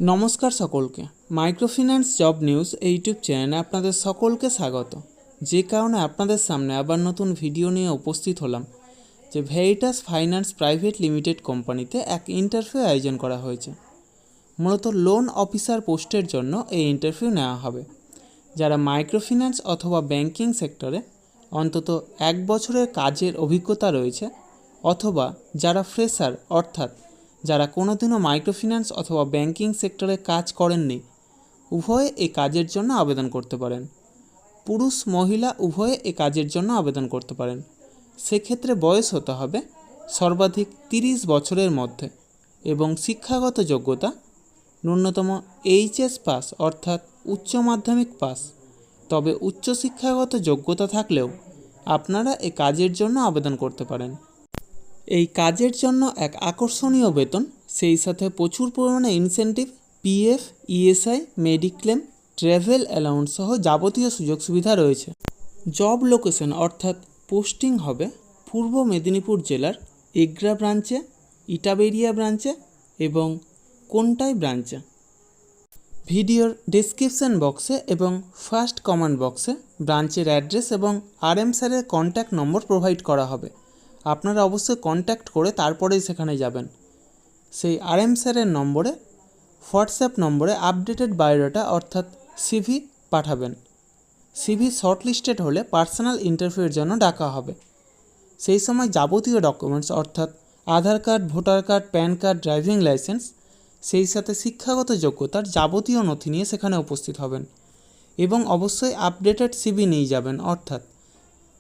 নমস্কার সকলকে। Microfinance job news YouTube চ্যানেলে আপনাদের সকলকে স্বাগত। যে কারণে আপনাদের সামনে আবার নতুন ভিডিও নিয়ে উপস্থিত হলাম যে ভেরিটাস ফাইন্যান্স প্রাইভেট লিমিটেড কোম্পানিতে এক ইন্টারভিউ আয়োজন করা হয়েছে। মূলত লোন অফিসার পোস্টের জন্য এই ইন্টারভিউ নেওয়া হবে। যারা মাইক্রোফিন্যান্স অথবা ব্যাংকিং সেক্টরে অন্তত 1 বছরের কাজের অভিজ্ঞতা রয়েছে, অথবা যারা ফ্রেশার অর্থাৎ যারা কোনোদিনও মাইক্রোফিন্যান্স অথবা ব্যাংকিং সেক্টরে কাজ করেননি, উভয়ে এই কাজের জন্য আবেদন করতে পারেন। পুরুষ মহিলা উভয়ে এই কাজের জন্য আবেদন করতে পারেন। সেক্ষেত্রে বয়স হতে হবে সর্বাধিক 30 বছরের মধ্যে এবং শিক্ষাগত যোগ্যতা ন্যূনতম এইচএস পাস অর্থাৎ উচ্চ মাধ্যমিক পাস। তবে উচ্চশিক্ষাগত যোগ্যতা থাকলেও আপনারা এই কাজের জন্য আবেদন করতে পারেন। এই কাজের জন্য এক আকর্ষণীয় বেতন, সেই সাথে প্রচুর পরিমাণে incentive, PF, ESI, mediclaim, travel allowance সহ যাবতীয় সুযোগ সুবিধা রয়েছে। জব লোকেশন অর্থাৎ পোস্টিং হবে পূর্ব মেদিনীপুর জেলার এগরা ব্রাঞ্চে, ইটাবেরিয়া ব্রাঞ্চে এবং কোনটাই ব্রাঞ্চে। ভিডিওর ডেসক্রিপশন বক্সে এবং ফার্স্ট কমেন্ট বক্সে ব্রাঞ্চের অ্যাড্রেস এবং আরএম স্যারের কন্ট্যাক্ট নম্বর প্রোভাইড করা হবে। আপনারা অবশ্যই কন্ট্যাক্ট করে তারপরেই সেখানে যাবেন। সেই আরএম স্যারের নম্বরে, হোয়াটসঅ্যাপ নম্বরে আপডেটেড বায়োডাটা অর্থাৎ সিভি পাঠাবেন। সিভি শর্টলিস্টেড হলে পার্সোনাল ইন্টারভিউয়ের জন্য ডাকা হবে। সেই সময় যাবতীয় ডকুমেন্টস অর্থাৎ Aadhaar card, voter card, PAN card, driving licence, সেই সাথে শিক্ষাগত যোগ্যতার যাবতীয় নথি নিয়ে সেখানে উপস্থিত হবেন এবং অবশ্যই আপডেটেড সিভি নিয়ে যাবেন। অর্থাৎ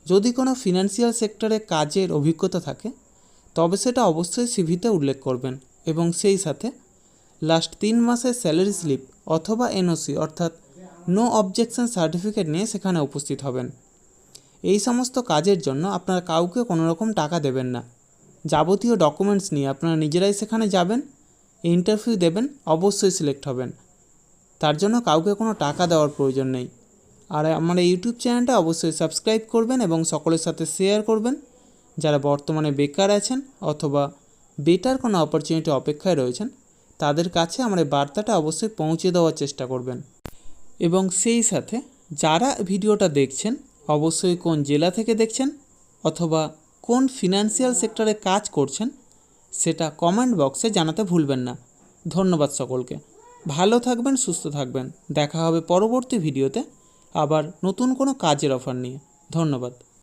যদি কোনো ফিনান্সিয়াল সেক্টরে কাজের অভিজ্ঞতা থাকে তবে সেটা অবশ্যই সিভিতে উল্লেখ করবেন এবং সেই সাথে লাস্ট 3 মাসের স্যালারি স্লিপ অথবা এনওসি অর্থাৎ নো অবজেকশন সার্টিফিকেট নিয়ে সেখানে উপস্থিত হবেন। এই সমস্ত কাজের জন্য আপনারা কাউকে কোনো রকম টাকা দেবেন না। যাবতীয় ডকুমেন্টস নিয়ে আপনারা নিজেরাই সেখানে যাবেন, ইন্টারভিউ দেবেন, অবশ্যই সিলেক্ট হবেন। তার জন্য কাউকে কোনো টাকা দেওয়ার প্রয়োজন নেই। আর আমার ইউটিউব চ্যানেলটা অবশ্যই সাবস্ক্রাইব করবেন এবং সকলের সাথে শেয়ার করবেন। যারা বর্তমানে বেকার আছেন অথবা বেটার কোনো অপরচুনিটি অপেক্ষায় রয়েছেন, তাদের কাছে আমার এই বার্তাটা অবশ্যই পৌঁছে দেওয়ার চেষ্টা করবেন। এবং সেই সাথে যারা ভিডিওটা দেখছেন অবশ্যই কোন জেলা থেকে দেখছেন অথবা কোন ফিনান্সিয়াল সেক্টরে কাজ করছেন সেটা কমেন্ট বক্সে জানাতে ভুলবেন না। ধন্যবাদ সকলকে। ভালো থাকবেন, সুস্থ থাকবেন। দেখা হবে পরবর্তী ভিডিওতে আবার নতুন কোনো কাজের অফার নিয়ে। ধন্যবাদ।